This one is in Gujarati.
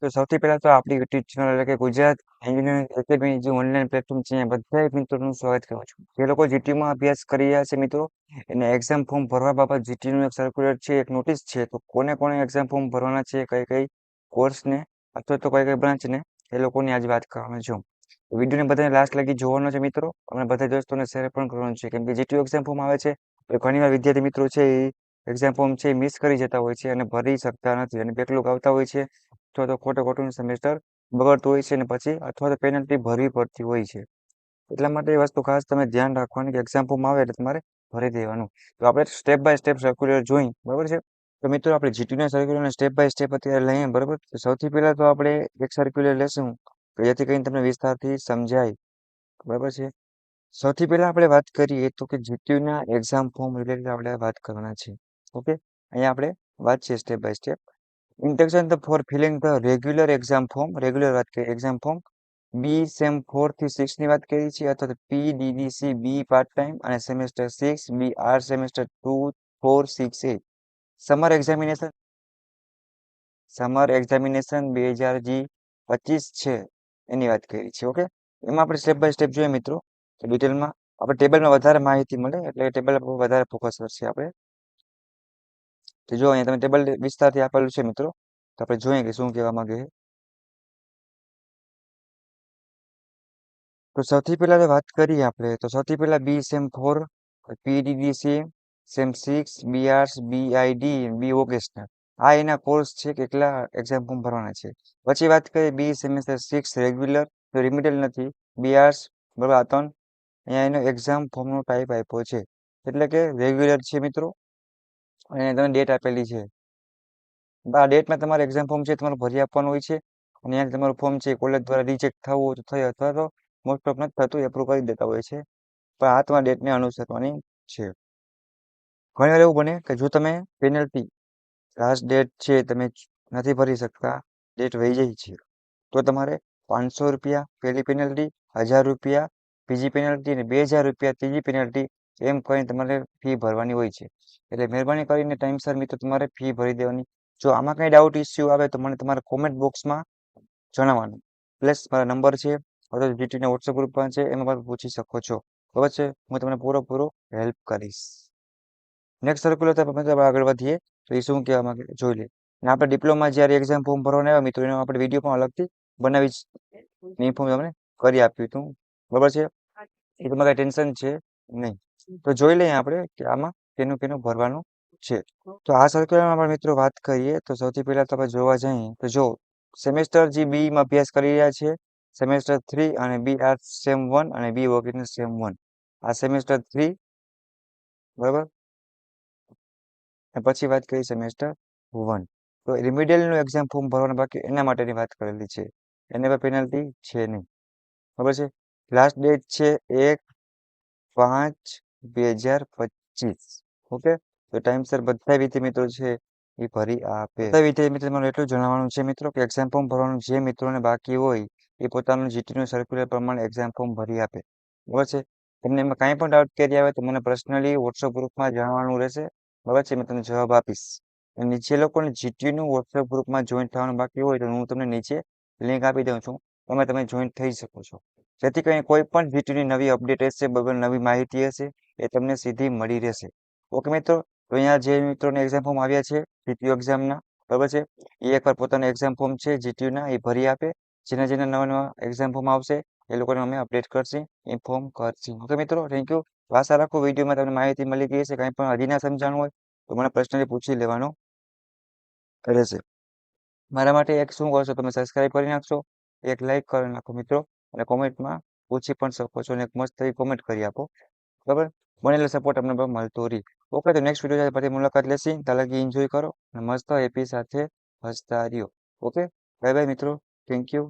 તો સૌથી પહેલા તો આપણી યુટ્યુબ ચેનલ એટલે કે ગુજરાત એન્જિનિયરિંગ એકેડમી જે ઓનલાઈન પ્લેટફોર્મ છે અહીંયા બધા મિત્રોનું સ્વાગત કરું છું. જે લોકો જીટીયુમાં અભ્યાસ કરી રહ્યા છે મિત્રો એને એક્ઝામ ફોર્મ ભરવા બાબત જીટીયુનું એક સર્ક્યુલર છે, એક નોટિસ છે. તો કોને કોને એક્ઝામ ફોર્મ ભરવાના છે, કઈ કઈ કોર્સને અથવા તો કઈ કઈ બ્રાન્ચને એ લોકોની આજે વાત કરવાનું છું. વિડીયોને બધાને લાસ્ટ લગી જોવાનો છે મિત્રો, અને બધા દોસ્તોને શેર પણ કરવાનું છે, કેમ કે જીટીયુ એક્ઝામ ફોર્મ આવે છે તો ઘણીવાર વિદ્યાર્થી મિત્રો છે એ એક્ઝામ ફોર્મ છે મિસ કરી જતા હોય છે અને ભરી શકતા નથી અને બેકલોગ આવતા હોય છે, અથવા તો ખોટું સેમેસ્ટર બગડતું હોય છે અને પછી અથવા તો પેનલ્ટી ભરવી પડતી હોય છે. એટલા માટે એ વસ્તુ ખાસ તમે ધ્યાન રાખવાની કે એક્ઝામ ફોર્મ આવે એટલે તમારે ભરી દેવાનું. તો આપણે સ્ટેપ બાય સ્ટેપ સર્ક્યુલર જોઈ, બરાબર છે. તો મિત્રો આપણે જીટીયુના સર્ક્યુલરને સ્ટેપ બાય સ્ટેપ અત્યારે લઈએ, બરાબર. તો સૌથી પહેલા તો આપણે એક સર્ક્યુલર લેશું કે જેથી કરીને તમને વિસ્તારથી સમજાય, બરાબર છે. સૌથી પહેલા આપણે વાત કરીએ તો કે જીટીયુના એક્ઝામ ફોર્મ રિલેટેડ આપણે વાત કરવાના છે. ઓકે, અહીંયા આપણે વાત છે step by step. Instruction for filling the regular exam form, regular વાત કરીએ એક્ઝામ ફોર્મ બી સેમ 4 થી 6 ની વાત કરી છે, અથવા તો પીડીડીસી બી પાર્ટ ટાઈમ અને semester 6 B R semester 2 4 6 8 summer examination 2025 છે એની વાત કરી છે. ઓકે, એમાં આપણે સ્ટેપ બાય સ્ટેપ જોઈએ મિત્રો, તો ડિટેલમાં આપણે ટેબલમાં વધારે માહિતી મળે એટલે ટેબલ પર વધારે ફોકસ કરશે આપણે. તો જો અહીંયા તમે ટેબલ વિસ્તારથી આપેલું છે મિત્રો, તો આપણે જોઈએ કે શું કહેવા માંગે છે. તો સૌથી પહેલા તો વાત કરીએ આપણે, તો સૌથી પહેલા બી સેમ 4 પીડીડીસી સેમ 6 બી આર્સ બી આઈડી બી વોકેશનલ, આ એના કોર્સ છે કેટલા એક્ઝામ ફોર્મ ભરવાના છે. પછી વાત કરીએ બી સેમેસ્ટર 6 રેગ્યુલર, તો રિમિડલ નથી, બી આર્સ, બરાબર. આ ત્રણ અહીંયા એનો એક્ઝામ ફોર્મનો ટાઈપ આપ્યો છે, એટલે કે રેગ્યુલર છે મિત્રો, અને તમે ડેટ આપેલી છે. આ ડેટમાં તમારે એક્ઝામ ફોર્મ છે તમારે ભરી આપવાનું હોય છે, અને અહીંયા તમારું ફોર્મ છે કોલેજ દ્વારા રિજેક્ટ થવું હોય તો થાય, અથવા તો મોસ્ટ ઓફ નથી થતું, એપ્રુવ કરી દેતા હોય છે, પણ આ તમારા ડેટને અનુસરવાની છે. ઘણી વાર એવું બને કે જો તમે પેનલ્ટી લાસ્ટ ડેટ છે તમે નથી ભરી શકતા, ડેટ વહી જાય છે, તો તમારે 500 રૂપિયા પહેલી પેનલ્ટી, 1000 રૂપિયા બીજી પેનલ્ટી અને 2000 રૂપિયા ત્રીજી પેનલ્ટી, એમ કરીને તમારે ફી ભરવાની હોય છે. એટલે મહેરબાની કરીને ટાઈમસર મિત્રો તમારે ફી ભરી દેવાની. જો આમાં કઈ ડાઉટ ઇસ્યુ આવે તો મને તમારા કોમેન્ટ બોક્સમાં જણાવવાનું. પ્લસ મારા નંબર છે, અથવા જીટીયુના વોટ્સએપ ગ્રુપ પણ છે, એમાં પણ પૂછી શકો છો, બરાબર છે. હું તમને પૂરો હેલ્પ કરીશ. નેક્સ્ટ સર્ક્યુલર આપણે આગળ વધીએ તો એ શું કહેવા માંગે જોઈ લે. અને આપણે ડિપ્લોમા જ્યારે એક્ઝામ ફોર્મ ભરવાના આવ્યા મિત્રો, એનો આપણે વિડીયો પણ અલગથી બનાવી ઇન્ફોર્મ તમને કરી આપ્યું હતું, બરાબર છે. એ તમારે કઈ ટેન્શન છે નહીં. તો જોઈ લઈએ આપણે કે આમાં કેનું ભરવાનું છે. તો આ સર્ક્યુલરમાં પણ મિત્રો વાત કરીએ તો સૌથી પહેલા તો આપણે જોવા જઈએ તો જો સેમેસ્ટર જે બી માં અભ્યાસ કરી રહ્યા છે, સેમેસ્ટર 3 અને બી આર સેમ 1 અને બી વોકેશનલ સેમ 1, આ સેમેસ્ટર 3, બરાબર. પછી વાત કરી સેમેસ્ટર 1. તો રિમિડિયલનું એક્ઝામ ફોર્મ ભરવાના બાકી એના માટેની વાત કરેલી છે, એને પર પેનલ્ટી છે નહીં, બરાબર છે. લાસ્ટ ડેટ છે 1/5/2025. ઓકે, તો ટાઈમસર બધા વિદ્યાર્થી મિત્રો છે એ ભરી આપે. બધા વિદ્યાર્થી મિત્રો તમારે એટલું જણાવવાનું છે મિત્રો કે એક્ઝામ ફોર્મ ભરવાનું જે મિત્રોને બાકી હોય એ પોતાનું જીટીયુનું સર્ક્યુલર પ્રમાણે એક્ઝામ ફોર્મ ભરી આપે, બરાબર છે. તમને એમાં કાંઈ પણ ડાઉટ કરી આવે તો મને પર્સનલી વોટ્સઅપ ગ્રુપમાં જણાવવાનું રહેશે, બરાબર છે. મેં તમને જવાબ આપીશ. અને નીચે લોકોને જીટીયુનું વોટ્સએપ ગ્રુપમાં જોઈન થવાનું બાકી હોય તો હું તમને નીચે લિંક આપી દઉં છું, તમે જોઈન થઈ શકો છો, જેથી કરીને કોઈ પણ જીટીયુની નવી અપડેટ હશે, બરાબર, નવી માહિતી હશે એ તમને સીધી મળી રહેશે. ઓકે મિત્રો, તો અહીંયા જે મિત્રોને એક્ઝામ ફોર્મ આવ્યા છે જીટીયુ એક્ઝામના, બરાબર છે, એ એકવાર પોતાનું એક્ઝામ ફોર્મ છે જીટીયુના એ ભરી આપે. જેના નવા એક્ઝામ ફોર્મ આવશે એ લોકોને અમે અપડેટ કરશે, ઇન્ફોર્મ કરશે. ઓકે મિત્રો, થેન્ક યુ. આશા રાખું વિડીયોમાં તમને માહિતી મળી ગઈ હશે. કંઈ પણ હજી ના સમજાણું હોય તો મને પર્સનલી પૂછી લેવાનું રહેશે. મારા માટે એક શું કરશો, તમે સબસ્ક્રાઇબ કરી નાખશો, એક લાઈક કરી નાખો મિત્રો, અને કોમેન્ટમાં પૂછી પણ શકો છો, અને એક મસ્ત એવી કોમેન્ટ કરી આપો, બરાબર. બનેલો સપોર્ટ અમને પણ મળતો રહી. ઓકે, તો નેક્સ્ટ વિડીયો પછી મુલાકાત લેશી. ત્યાં લગી એન્જોય કરો અને મસ્ત હેપી સાથે હસતા રહ્યો. ઓકે, બાય બાય મિત્રો, થેન્ક યુ.